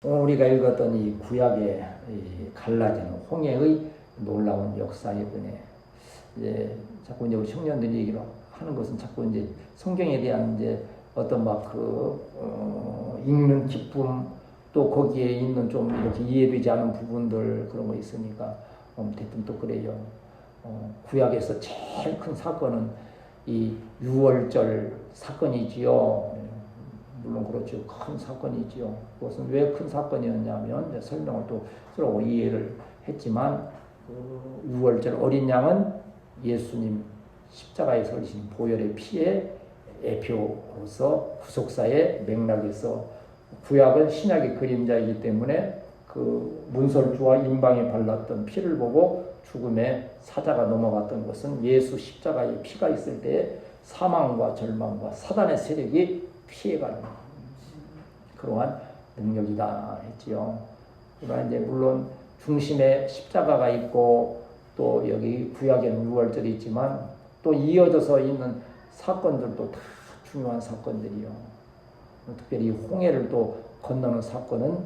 오늘 우리가 읽었던 이 구약의 이 갈라디는 홍해의 놀라운 역사의 은혜. 이제 자꾸 이제 우리 청년들이 얘기를 하는 것은 자꾸 이제 성경에 대한 이제 어떤 읽는 기쁨, 또 거기에 있는 좀 이렇게 이해되지 않은 부분들 그런 거 있으니까 대뜸 또 그래요. 구약에서 제일 큰 사건은 이 유월절 사건이지요. 물론 그렇죠. 큰 사건이지요. 그것은 왜 큰 사건이었냐면 설명을 또 서로 이해를 했지만 유월절 어린 양은 예수님 십자가에 설리신 보혈의 피의 예표로서 구속사의 맥락에서 구약은 신약의 그림자이기 때문에 그 문설주와 임방에 발랐던 피를 보고 죽음의 사자가 넘어갔던 것은 예수 십자가에 피가 있을 때에 사망과 절망과 사단의 세력이 피해가는 그러한 능력이다 했지요. 그러나 이제 물론 중심에 십자가가 있고 또 여기 구약에는 유월절이 있지만 또 이어져서 있는 사건들도 다 중요한 사건들이요. 특별히 홍해를 또 건너는 사건은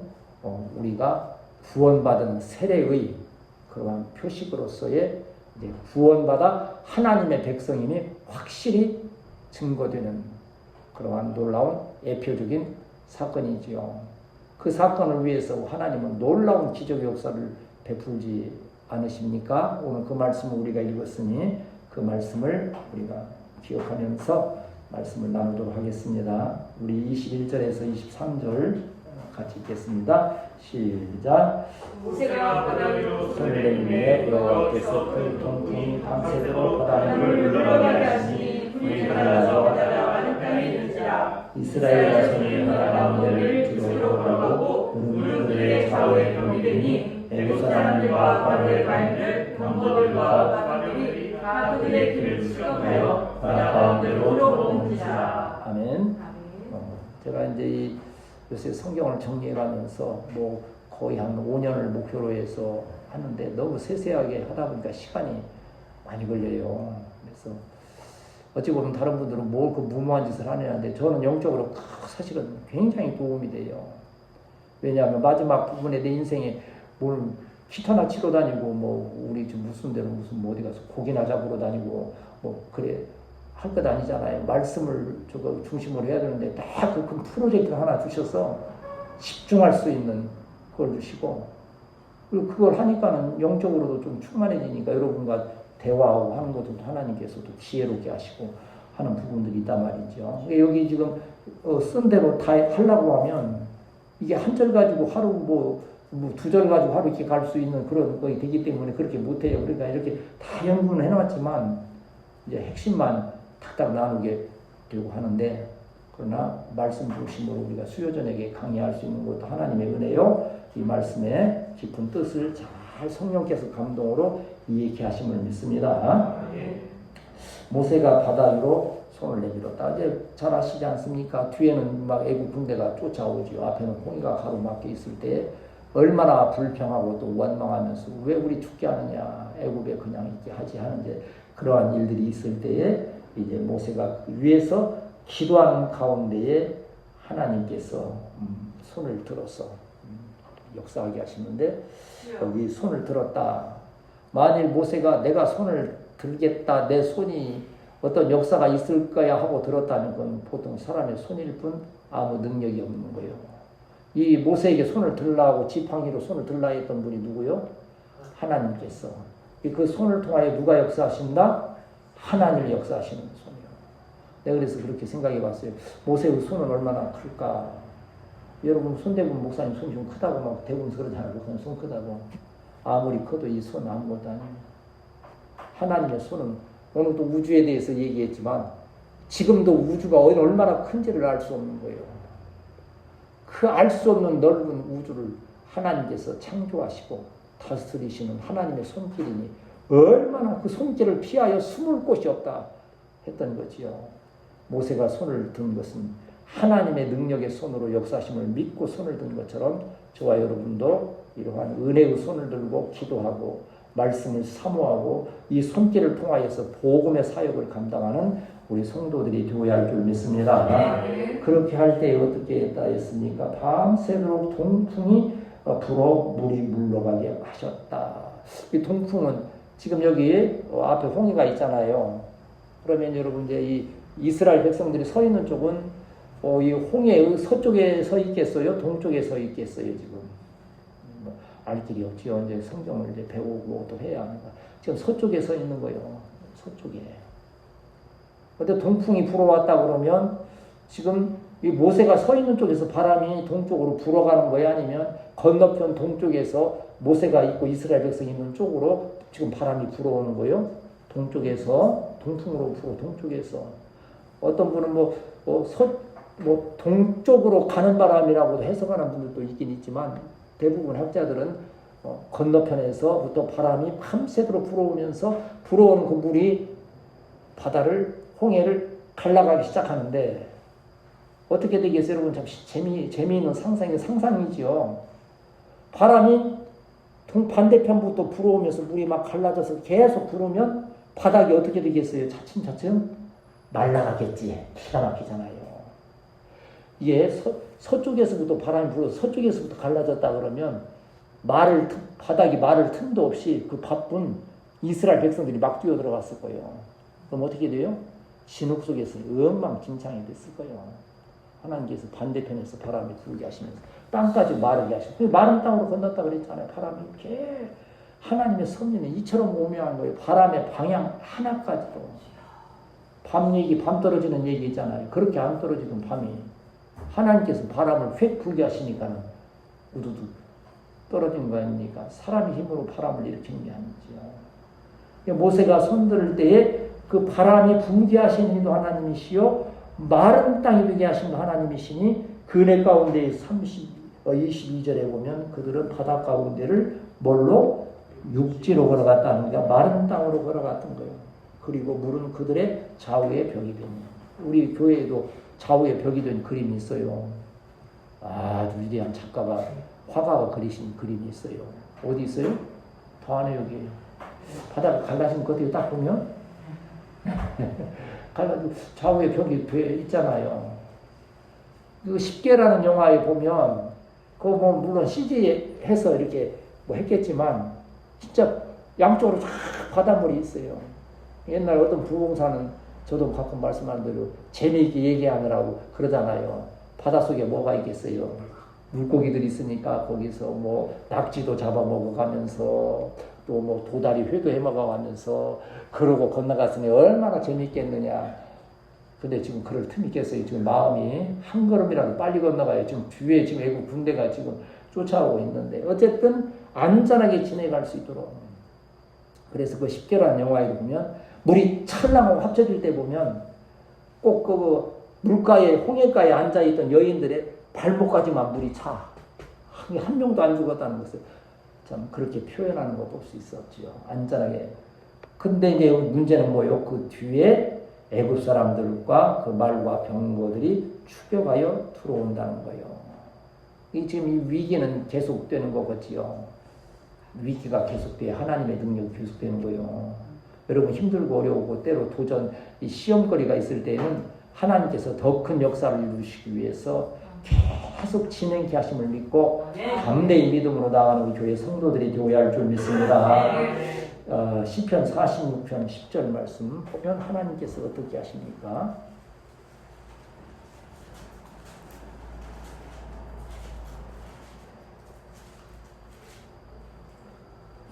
우리가 구원받은 세례의 그러한 표식으로서의 이제 구원받아 하나님의 백성임이 확실히 증거되는 그러한 놀라운 예표적인 사건이지요. 그 사건을 위해서 하나님은 놀라운 기적 역사를 베풀지 않으십니까? 오늘 그 말씀을 우리가 읽었으니 그 말씀을 우리가 기억하면서 말씀을 나누도록 하겠습니다. 우리 21절에서 23절 같이 읽겠습니다. 시작. 모세가 바다 위로 손을 내밀매 여호와께서 큰 통풍이 밤새도록 바다를 흘러가게 하시니 불이 갈라져 바다가 많은 땅에 이르니라. 이스라엘 자손이 나라 문제를 주로 걸어가고 물은 그들의 좌우에 병이 되니 애굽 사람들과 바로의 과인들 병거들과 바로들이 다 그들의 길을 추격하여 바다 가운데로 들어오는지라. 아멘. 제가 이제 요새 성경을 정리해가면서 거의 한 5년을 목표로 해서 하는데 너무 세세하게 하다 보니까 시간이 많이 걸려요. 그래서 어찌 보면 다른 분들은 그 무모한 짓을 하느냐는데 저는 영적으로 사실은 굉장히 도움이 돼요. 왜냐하면 마지막 부분에 내 인생에 뭘 기타나 치러 다니고 우리 지금 무슨 데로 무슨 어디 가서 고기나 잡으러 다니고 그래 할 것 아니잖아요. 말씀을 저거 중심으로 해야 되는데 딱 그 큰 프로젝트를 하나 주셔서 집중할 수 있는 그걸 주시고 그리고 그걸 하니까는 영적으로도 좀 충만해지니까 여러분과 대화하고 하는 것도 하나님께서도 지혜롭게 하시고 하는 부분들이 있단 말이죠. 여기 지금 쓴 대로 다 하려고 하면 이게 한 절 가지고 하루 두 절 가지고 하루 이렇게 갈 수 있는 그런 것이 되기 때문에 그렇게 못해요. 그러니까 이렇게 다 연구는 해놨지만 이제 핵심만 탁탁 나누게 되고 하는데 그러나 말씀 중심으로 우리가 수요전에게 강의할 수 있는 것도 하나님의 은혜요. 이 말씀의 깊은 뜻을 잘 성령께서 감동으로 이해케 하심을 믿습니다. 모세가 바다 위로 손을 내밀었다. 이제 잘 아시지 않습니까? 뒤에는 막 애국 군대가 쫓아오죠. 앞에는 홍해가 가로막혀 있을 때 얼마나 불평하고 또 원망하면서 왜 우리 죽게 하느냐, 애국에 그냥 있게 하지 하는데 그러한 일들이 있을 때에 이제 모세가 위에서 기도하는 가운데에 하나님께서 손을 들어서 역사하게 하시는데 여기 손을 들었다. 만일 모세가 내가 손을 들겠다, 내 손이 어떤 역사가 있을 거야 하고 들었다는 건 보통 사람의 손일 뿐 아무 능력이 없는 거예요. 이 모세에게 손을 들라고 지팡이로 손을 들라 했던 분이 누구요? 하나님께서. 그 손을 통하여 누가 역사하신다? 하나님이 역사하시는 손이요. 내가 그래서 그렇게 생각해 봤어요. 모세의 손은 얼마나 클까? 여러분 손대분 목사님 손이 좀 크다고 막 대부분 그러잖아요. 목사님 손 크다고. 아무리 커도 이 손 아무것도 아니에요. 하나님의 손은 오늘 또 우주에 대해서 얘기했지만 지금도 우주가 얼마나 큰지를 알 수 없는 거예요. 그 알 수 없는 넓은 우주를 하나님께서 창조하시고 다스리시는 하나님의 손길이니 얼마나 그 손길을 피하여 숨을 곳이 없다 했던 거지요. 모세가 손을 든 것은 하나님의 능력의 손으로 역사심을 믿고 손을 든 것처럼 저와 여러분도 이러한 은혜의 손을 들고 기도하고 말씀을 사모하고 이 손길을 통하여서 복음의 사역을 감당하는 우리 성도들이 되어야 할 줄 믿습니다. 그렇게 할 때 어떻게 했다 했습니까? 밤새도록 동풍이 불어 물이 물러가게 하셨다. 이 동풍은 지금 여기 앞에 홍해가 있잖아요. 그러면 여러분 이제 이 이스라엘 백성들이 서 있는 쪽은 이 홍해의 서쪽에 서 있겠어요? 동쪽에 서 있겠어요? 지금 알 길이 없지요. 이제 성경을 이제 배우고 또 해야 합니다. 지금 서쪽에 서 있는 거예요. 서쪽에. 근데 동풍이 불어왔다 그러면 지금 이 모세가 서 있는 쪽에서 바람이 동쪽으로 불어가는 거예요? 아니면 건너편 동쪽에서 모세가 있고 이스라엘 백성이 있는 쪽으로 지금 바람이 불어오는 거예요? 동쪽에서 동풍으로 불어 동쪽에서 어떤 분은 동쪽으로 가는 바람이라고 해석하는 분들도 있긴 있지만 대부분 학자들은 건너편에서부터 바람이 밤새도록 불어오면서 불어오는 그 물이 바다를 홍해를 갈라가기 시작하는데 어떻게 되겠어요? 여러분 참 재미있는 상상이지요. 바람이 반대편부터 불어오면서 물이 막 갈라져서 계속 불으면 바닥이 어떻게 되겠어요? 차츰차츰 말라가겠지. 기가 막히잖아요. 이게 서쪽에서부터 바람이 불어서 서쪽에서부터 갈라졌다 그러면 바닥이 말을 틈도 없이 그 바쁜 이스라엘 백성들이 막 뛰어 들어갔을 거예요. 그럼 어떻게 돼요? 진흙 속에서 엉망진창이 됐을 거예요. 하나님께서 반대편에서 바람이 불게 하시면서 땅까지 마르게 하시고 마른 땅으로 건넜다 그랬잖아요. 바람이 이렇게 하나님의 섭리는 이처럼 오묘한 거예요. 바람의 방향 하나까지도. 밤 떨어지는 얘기 있잖아요. 그렇게 안 떨어지던 밤이 하나님께서 바람을 휙 불게 하시니까는 우두두 떨어진 거 아닙니까? 사람의 힘으로 바람을 일으키는 게 아니죠. 모세가 손들을 때에 그 바람이 불게 하신 이도 하나님이시요 마른 땅이 되게 하신 하나님이시니 그네 가운데 22절에 보면 그들은 바다 가운데를 뭘로? 육지로 걸어갔다는 게 마른 땅으로 걸어갔던 거예요. 그리고 물은 그들의 좌우의 벽이 되니 우리 교회에도 좌우의 벽이 된 그림이 있어요. 아주 위대한 작가가 화가가 그리신 그림이 있어요. 어디 있어요? 더 안에 여기 바다가 갈라진 것 어떻게 딱 보면 갈라진 좌우의 벽이 돼 있잖아요. 그 10개라는 영화에 보면 그거 뭐 물론 CG 해서 이렇게 뭐 했겠지만 진짜 양쪽으로 쫙 바닷물이 있어요. 옛날 어떤 부흥사는 저도 가끔 말씀하는 대로 재미있게 얘기하느라고 그러잖아요. 바닷속에 뭐가 있겠어요? 물고기들이 있으니까 거기서 뭐 낙지도 잡아먹어가면서 또 뭐 도다리 회도 해먹어가면서 그러고 건너갔으니 얼마나 재미있겠느냐. 근데 지금 그럴 틈이 있겠어요. 지금 마음이 한 걸음이라도 빨리 건너가요. 지금 뒤에 지금 외국 군대가 지금 쫓아오고 있는데 어쨌든 안전하게 지내갈 수 있도록. 그래서 그 10개라는 영화에 보면 물이 찰랑하고 합쳐질 때 보면 꼭 그 물가에 홍해가에 앉아있던 여인들의 발목까지만 물이 차. 한 명도 안 죽었다는 것을 참 그렇게 표현하는 것도 볼 수 있었지요. 안전하게. 근데 이제 문제는 뭐요? 그 뒤에 애굽 사람들과 그 말과 병거들이 추격하여 들어온다는 거예요. 지금 이 위기는 계속되는 거겠지요. 위기가 계속돼야 하나님의 능력이 계속되는 거예요. 여러분 힘들고 어려우고 때로 도전, 이 시험거리가 있을 때는 하나님께서 더 큰 역사를 이루시기 위해서 계속 진행케 하심을 믿고 담대히 믿음으로 나가는 우리 교회 성도들이 되어야 할 줄 믿습니다. 시편 46편 10절 말씀 보면 하나님께서 어떻게 하십니까?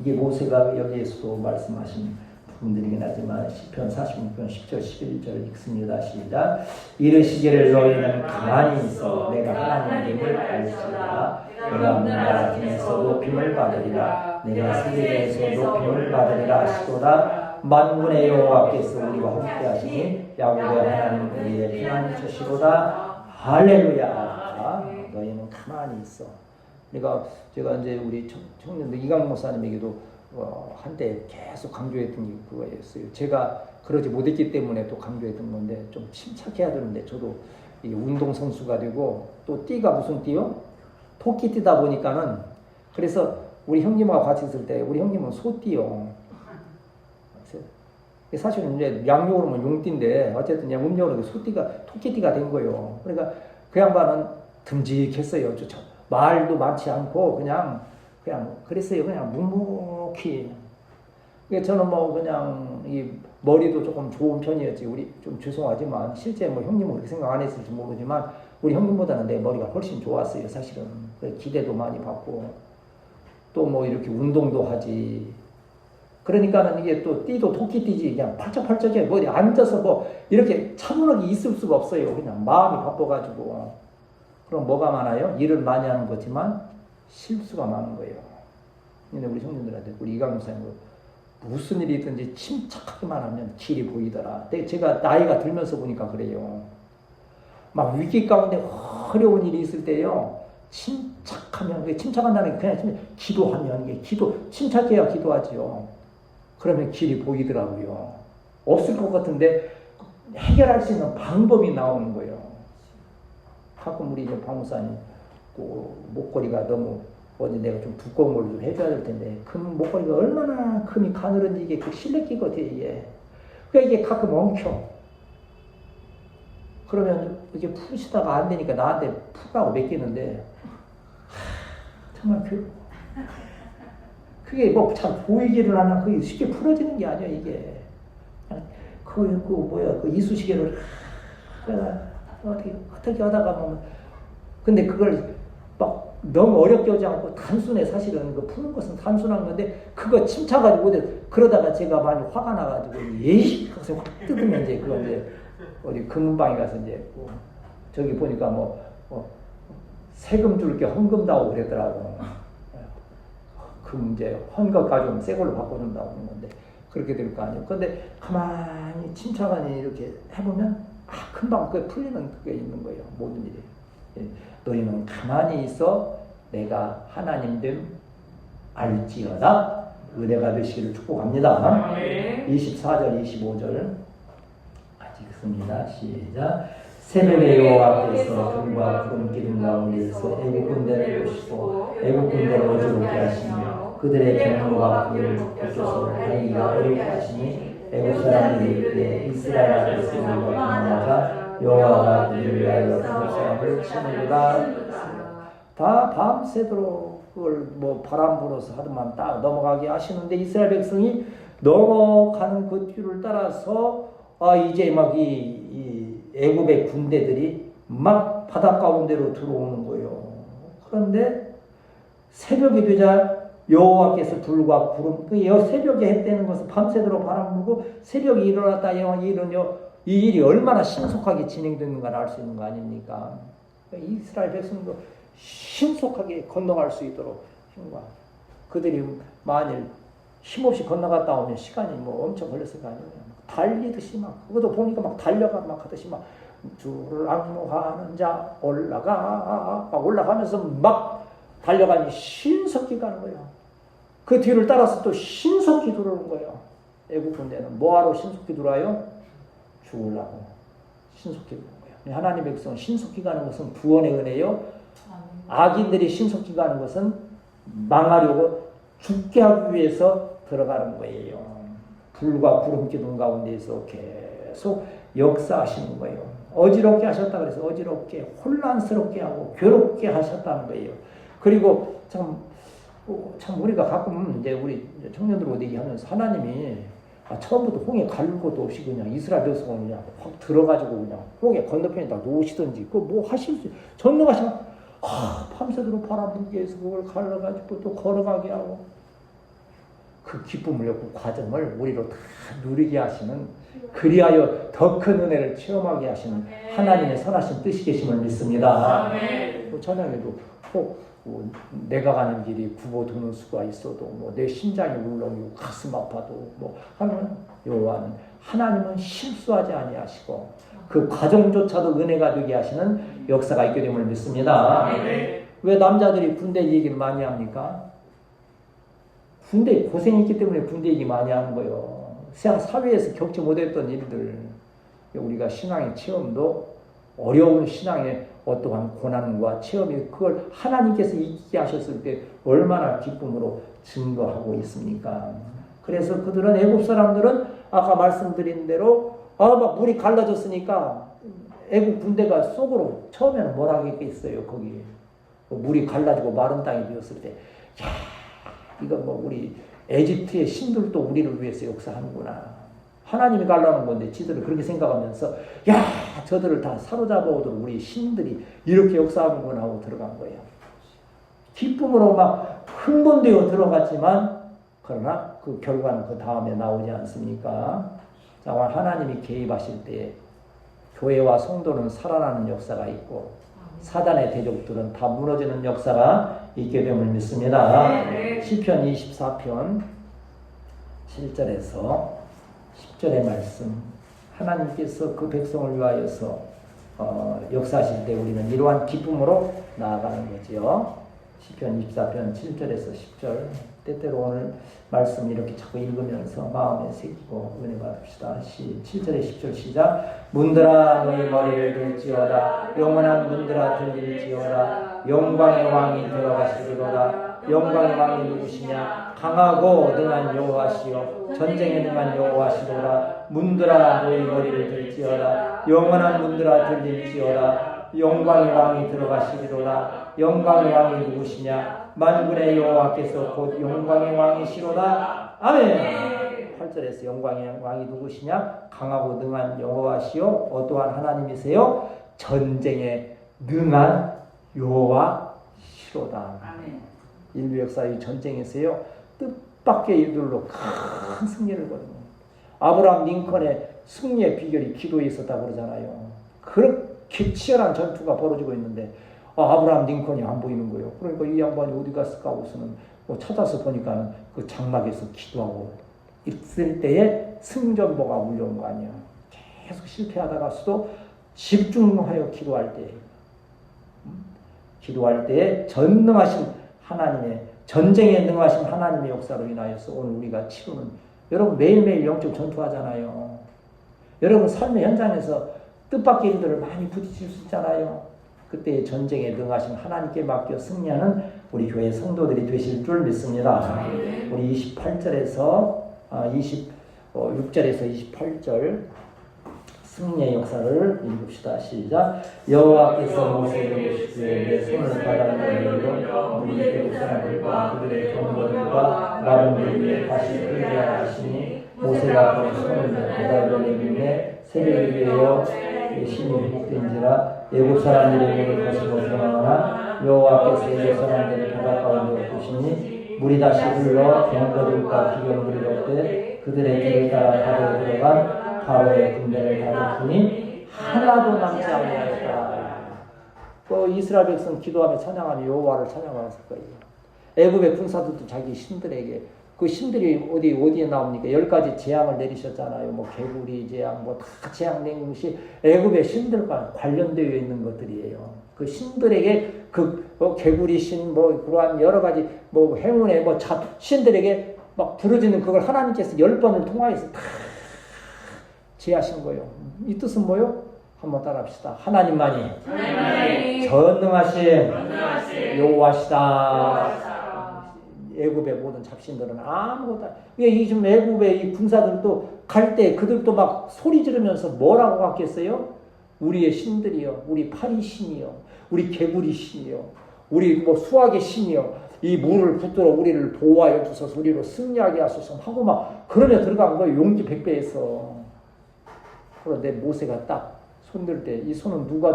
이게 모세가 여기에서도 말씀하신 부분들이긴 하지만 시편 46편 10절 11절 읽습니다. 시작. 이르시기를 너희는 가만히 있어 내가 하나님임을 알지어다. 내가 없는 나라 중에서 높임을 받으리라. 내가 세계에서 높임을 받으리라 하시도다. 만군의 여호와께서 우리와 함께 하시니 야곱의 하나님 우리의 피난처시로다. 할렐루야. 너희는 가만히 있어. 제가 이제 우리 청년들 이강 목사님에게도 한때 계속 강조했던 게 그거였어요. 제가 그러지 못했기 때문에 또 강조했던 건데 좀 침착해야 되는데 저도 이 운동선수가 되고 또 띠가 무슨 띠요? 토끼 띠다 보니까는 그래서 우리 형님하고 같이 있을 때 우리 형님은 소띠요. 사실은 이제 양력으로 보면 용띠인데 어쨌든 음력으로 소띠가 토끼띠가 된 거예요. 그러니까 그 양반은 듬직했어요. 말도 많지 않고 그냥 그랬어요. 그냥 묵묵히. 저는 뭐 그냥 이 머리도 조금 좋은 편이었지. 우리 좀 죄송하지만 실제 뭐 형님은 그렇게 생각 안 했을지 모르지만 우리 형님보다는 내 머리가 훨씬 좋았어요. 사실은 기대도 많이 받고 또 뭐 이렇게 운동도 하지. 그러니까는 이게 또 띠도 토끼띠지 그냥 팔짝팔짝해. 뭐 앉아서 뭐 이렇게 차분하게 있을 수가 없어요. 그냥 마음이 바빠가지고. 그럼 뭐가 많아요? 일을 많이 하는 거지만 실수가 많은 거예요. 근데 우리 형님들한테 우리 이강사님 무슨 일이 있든지 침착하게만 하면 길이 보이더라. 제가 나이가 들면서 보니까 그래요. 막 위기 가운데 어려운 일이 있을 때요. 침착하면, 침착한다는 게 그냥 기도하면, 침착해야 기도하지요. 그러면 길이 보이더라고요. 없을 것 같은데 해결할 수 있는 방법이 나오는 거예요. 가끔 우리 방무사님 목걸이가 너무 어디 내가 좀 두꺼운 걸 좀 해줘야 될 텐데 목걸이가 얼마나 금이 가늘은지 이게 그 실내끼거든 이게. 그러니까 이게 가끔 엉켜. 그러면 이게 푸시다가 안 되니까 나한테 푸라고 맡기는데 정말 그게 뭐 참 보이기를 하나 그게 쉽게 풀어지는 게 아니야 이게. 그 이쑤시개를 어떻게 하다가 보면 근데 그걸 막 너무 어렵게 하지 않고 단순해. 사실은 그 푸는 것은 단순한 건데 그거 침착하지 못해. 그러다가 제가 많이 화가 나가지고 예시 가서 확 뜯으면 이제 그거 이제 어디 금은방에 가서 이제 저기 보니까 세금 줄게 헌금 다고 그랬더라고. 이제 헌금 가져오면 새 걸로 바꿔준다고 하는 건데 그렇게 될 거 아니에요. 근데 가만히 침착하게 이렇게 해보면 금방 그게 풀리는 그게 있는 거예요. 모든 일이. 너희는 가만히 있어 내가 하나님 됨 알지어다. 은혜가 되시기를 축복합니다. 24절 25절 같이 읽습니다. 시작. 새벽에 여호와께서 불과 구름 기둥 가운데서 애국 군대를 보시고 애국 군대를 어지럽게 하시며 그들의 경로와 그를 붙여서 다니기가 어렵게 하시니 애국 사람들이 이르되 이스라엘 아들들과 동행하자 여호와가 그들을 위하여 애국 사람을 치느니라. 다 밤새도록 그걸 바람 불어서 하더만 딱 넘어가게 하시는데 이스라엘 백성이 넘어가는 그 뒤를 따라서 이제 막 이 애굽의 군대들이 막 바다 가운데로 들어오는 거예요. 그런데 새벽이 되자 여호와께서 불과 구름, 새벽에 해 뜨는 것은 밤새도록 바람 불고 새벽에 일어났다 이 일이 얼마나 신속하게 진행되는가를 알 수 있는 거 아닙니까? 이스라엘 백성도 신속하게 건너갈 수 있도록 힘과 그들이 만일 힘없이 건너갔다 오면 시간이 엄청 걸렸을 거 아니에요. 달리듯이 그것도 보니까 달려가 하듯이 주를 악무하는 자 올라가면서 달려가니 신속히 가는 거예요. 그 뒤를 따라서 또 신속히 들어오는 거예요. 애국 군대는 뭐하러 신속히 들어와요? 죽으려고 신속히 들어오는 거예요. 하나님의 백성은 신속히 가는 것은 구원의 은혜요. 악인들이 신속히 가는 것은 망하려고 죽게 하기 위해서 들어가는 거예요. 불과 구름 기둥 가운데에서 계속 역사하시는 거예요. 어지럽게 하셨다 그래서 어지럽게 혼란스럽게 하고 괴롭게 하셨다는 거예요. 그리고 참 우리가 가끔 이제 우리 청년들 얘기하면서 하나님이 처음부터 홍해 가릴 것도 없이 그냥 이스라엘 백성을 그냥 확 들어가지고 그냥 홍해 건너편에다 놓으시든지 그거 하실 수 전능하시면 밤새도록 바람 불게 해서 그걸 갈라가지고 또 걸어가게 하고 그 기쁨을 그 과정을 우리로 다 누리게 하시는 그리하여 더 큰 은혜를 체험하게 하시는 하나님의 선하신 뜻이 계심을 믿습니다. 저녁에도 내가 가는 길이 굽어드는 수가 있어도 내 심장이 울렁이고 가슴 아파도 하면 여호와는 하나님은 실수하지 아니하시고 그 과정조차도 은혜가 되게 하시는 역사가 있게 됨을 믿습니다. 왜 남자들이 군대 얘기를 많이 합니까? 군대 고생이 있기 때문에 군대 얘기 많이 하는 거예요. 사회에서 겪지 못했던 일들, 우리가 신앙의 체험도 어려운 신앙의 어떠한 고난과 체험이 그걸 하나님께서 있게 하셨을 때 얼마나 기쁨으로 증거하고 있습니까? 그래서 그들은 애굽 사람들은 아까 말씀드린 대로 막 물이 갈라졌으니까 애굽 군대가 속으로 처음에는 뭐라 하겠어요. 거기 물이 갈라지고 마른 땅이 되었을 때, 야, 이거 뭐 우리 에집트의 신들도 우리를 위해서 역사하는구나. 하나님이 갈라놓은 건데 지들을 그렇게 생각하면서 야, 저들을 다 사로잡아오도록 우리 신들이 이렇게 역사하는구나 하고 들어간 거예요. 기쁨으로 막 흥분되어 들어갔지만 그러나 그 결과는 그 다음에 나오지 않습니까? 자, 하나님이 개입하실 때 교회와 성도는 살아나는 역사가 있고 사단의 대적들은 다 무너지는 역사가 있게 됨을 믿습니다. 시편 24편 7절에서 10절의 말씀, 하나님께서 그 백성을 위하여서 역사하실 때 우리는 이러한 기쁨으로 나아가는 거죠. 시편 24편 7절에서 10절, 때때로 오늘 말씀 이렇게 자꾸 읽으면서 마음에 새기고 은혜 받읍시다. 7절에 10절 시작. 문들아 너희 머리를 들지어다. 영원한 문들아 들릴지어다. 영광의 왕이 들어가시리로다. 영광의 왕이 누구시냐? 강하고 능한 여호와시요 전쟁에 능한 여호와시로라. 문들아 너희 머리를 들지어다. 영원한 문들아 들릴지어다. 영광의 왕이 들어가시리로다. 영광의 왕이 누구시냐? 만군의 여호와께서 곧 영광의 왕이시로다. 아멘. 8절에서 영광의 왕이 누구시냐? 강하고 능한 여호와시요 어떠한 하나님이세요? 전쟁에 능한 여호와시로다. 아멘. 인류 역사의 전쟁에서요 뜻밖의 일들로 큰 승리를 거두는 아브라함 링컨의 승리의 비결이 기도에 있었다고 그러잖아요. 그렇게 치열한 전투가 벌어지고 있는데 아브라함 링컨이 안 보이는 거예요. 그러니까 이 양반이 어디 갔을까 하고서는 찾아서 보니까 그 장막에서 기도하고 있을 때에 승전보가 울려온 거 아니야. 계속 실패하다가서도 집중하여 기도할 때에 전능하신 하나님의 전쟁에 능하신 하나님의 역사로 인하여서 오늘 우리가 치르는, 여러분 매일매일 영적 전투하잖아요. 여러분 삶의 현장에서 뜻밖의 일들을 많이 부딪힐 수 있잖아요. 그때 전쟁에 능하신 하나님께 맡겨 승리하는 우리 교회 성도들이 되실 줄 믿습니다. 우리 28절에서 26절에서 28절 승리의 역사를 읽읍시다. 시작. 여호와께서 모세에게 이르시되 내 손을 바다로 물이 애굽 사람들과 그들의 경보들과 마른 물 위에 다시 흐르게 하시니 모세가 그 손을 바다로 내밀매 새벽이 되어 신이 회복된지라 애굽 사람들의 물을 거스고 들어가거나 여호와께서 애굽 사람들의 바다 가운데 두시니 물이 다시 흘러 경보들과 기경들이 없되 그들의 길을 따라 바다에 들어간 바로의 군대를 다루더니 하나도 남지 아니하였다. 또 이스라엘 백성 기도하며 찬양하며 여호와를 찬양하였을 거예요. 애굽의 군사들도 자기 신들에게, 그 신들이 어디에 나옵니까? 10가지 재앙을 내리셨잖아요. 뭐 개구리 재앙, 뭐 다 재앙 내린 것이 애굽의 신들과 관련되어 있는 것들이에요. 그 신들에게 개구리 신, 뭐 그러한 여러 가지 뭐 행운의 신들에게 막 부르짖는 그걸 하나님께서 10번을 통하여서 다 제하신 거예요. 이 뜻은 뭐요? 한번 따라합시다. 하나님만이 전능하신 여호와시다. 애굽의 모든 잡신들은 아무것도 이게 지금 애굽의 이 군사들도 갈 때 그들도 막 소리 지르면서 뭐라고 갔겠어요? 우리의 신들이요, 우리 파리 신이요, 우리 개구리 신이요, 우리 수학의 신이요, 이 물을 붙들어 우리를 보호하여 주소서, 우리로 승리하게 하소서 하고 막 그러며 들어간 거예요. 용기 100배에서. 그런데 모세가 딱 손들 때 이 손은 누가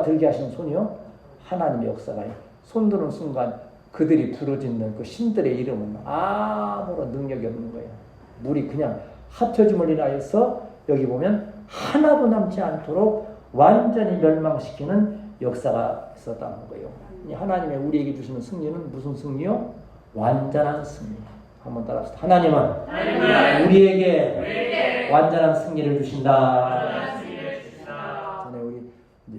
들게 하시는 손이요? 하나님의 역사가요. 손 드는 순간 그들이 부르짖는 그 신들의 이름은 아무런 능력이 없는 거예요. 물이 그냥 합쳐짐을 인하여서 여기 보면 하나도 남지 않도록 완전히 멸망시키는 역사가 있었다는 거예요. 하나님의 우리에게 주시는 승리는 무슨 승리요? 완전한 승리. 한번 따라합시다. 하나님은 우리에게 완전한 승리를 주신다. 전에 우리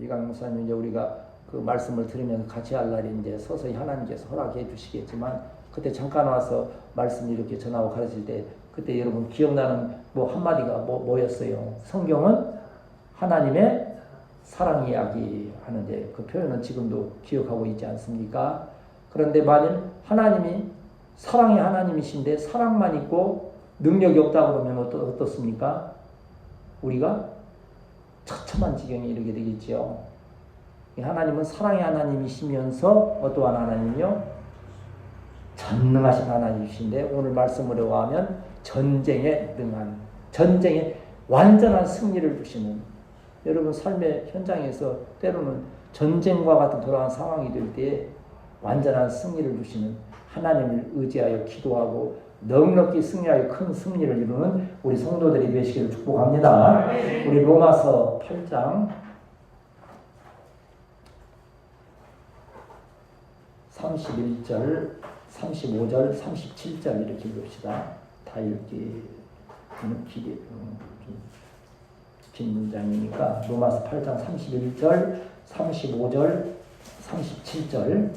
이강 목사님 우리가 그 말씀을 들으면서 같이 할 날이 이제 서서히 하나님께서 허락해 주시겠지만 그때 잠깐 와서 말씀 이렇게 전하고 가르칠 때 그때 여러분 기억나는 한마디가 뭐였어요? 성경은 하나님의 사랑 이야기 하는데 그 표현은 지금도 기억하고 있지 않습니까? 그런데 만일 하나님이 사랑의 하나님이신데 사랑만 있고 능력이 없다 그러면 어떻습니까? 우리가 처참한 지경에 이르게 되겠죠. 하나님은 사랑의 하나님이시면서 어떠한 하나님이요? 전능하신 하나님이신데 오늘 말씀으로 하면 전쟁에 능한, 전쟁에 완전한 승리를 주시는, 여러분 삶의 현장에서 때로는 전쟁과 같은 그러한 상황이 될 때에 완전한 승리를 주시는 하나님을 의지하여 기도하고 넉넉히 승리하여 큰 승리를 이루는 우리 성도들이 되시기를 축복합니다. 우리 로마서 8장 31절, 35절, 37절 이렇게 봅시다. 다 읽기 긴 문장이니까 로마서 8장 31절, 35절, 37절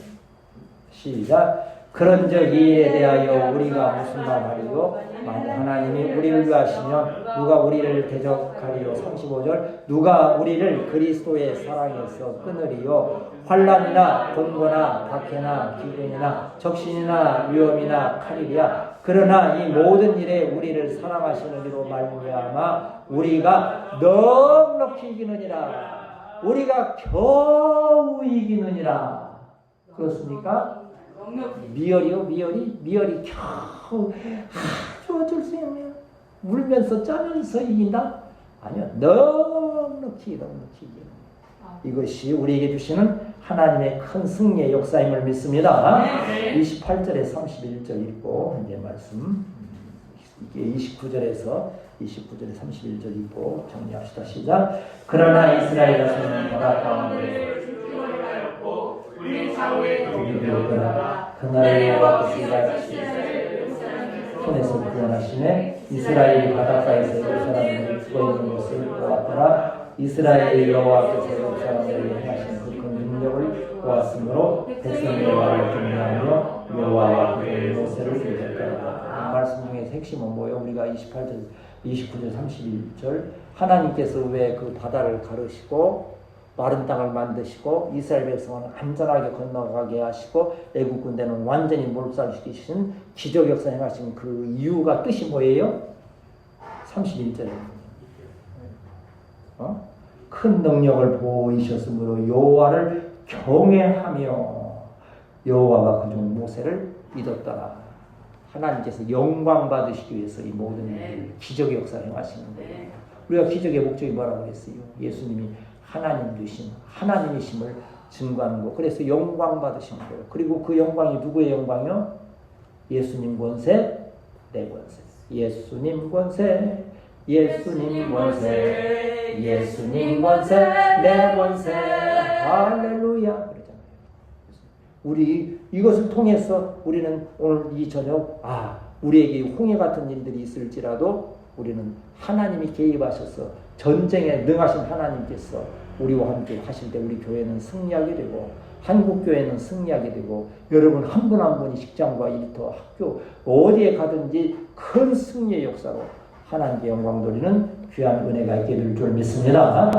시작. 그런즉 이에 대하여 우리가 무슨 말하리요? 만약 하나님이 우리를 위하시면 누가 우리를 대적하리요? 35절. 누가 우리를 그리스도의 사랑에서 끊으리요? 환난이나 곤고나 박해나 기근이나 적신이나 위험이나 칼이랴. 그러나 이 모든 일에 우리를 사랑하시는 이로 말미암아 우리가 넉넉히 이기느니라. 우리가 겨우 이기느니라. 그렇습니까? 미열이 겨우 아주 어쩔 수 없네요. 울면서 짜면서 이긴다? 아니요. 넉넉히 이기는. 이것이 우리에게 주시는 하나님의 큰 승리의 역사임을 믿습니다. 28절에 31절 읽고 이제 말씀, 이게 29절에 31절 읽고 정리합시다. 시작. 그러나 이스라엘 자손은 바다 가운데 우리 좌우에 그날에 여호와께서 손에서 구원하시네. 이스라엘이 바닷가에서 예루살렘에 죽어있는 것을 보았더라. 이스라엘의 여호와께서 예루살렘에 행하신 그 능력을 보았으므로 백성의 여호와를 경외하며 여호와와 그의 모세를 믿었더라. 이 말씀 중에 핵심은 뭐예요? 우리가 28절, 29절, 31절 하나님께서 왜 그 바다를 가르시고 마른 땅을 만드시고 이스라엘 백성은 안전하게 건너가게 하시고 애국 군대는 완전히 몰살시키신 기적 역사 행하신 그 이유가 뜻이 뭐예요? 31절에 큰 능력을 보이셨으므로 여호와를 경외하며 여호와가 그중 모세를 믿었더라. 하나님께서 영광 받으시기 위해서 이 모든 일을 기적의 역사를 행하시는 거예요. 우리가 기적의 목적이 뭐라고 그랬어요? 예수님이 하나님 주신 하나님이심을 증거하는 거. 그래서 영광 받으신 거예요. 그리고 그 영광이 누구의 영광이요? 예수님 권세, 내 권세. 예수님 권세, 예수님 권세, 예수님 권세, 내 권세. 할렐루야. 그러잖아요. 우리 이것을 통해서 우리는 오늘 이 저녁 우리에게 홍해 같은 일들이 있을지라도 우리는 하나님이 개입하셔서 전쟁에 능하신 하나님께서 우리와 함께 하실 때 우리 교회는 승리하게 되고 한국교회는 승리하게 되고 여러분 한 분 한 분이 직장과 일터 학교 어디에 가든지 큰 승리의 역사로 하나님께 영광 돌리는 귀한 은혜가 있게 될 줄 믿습니다.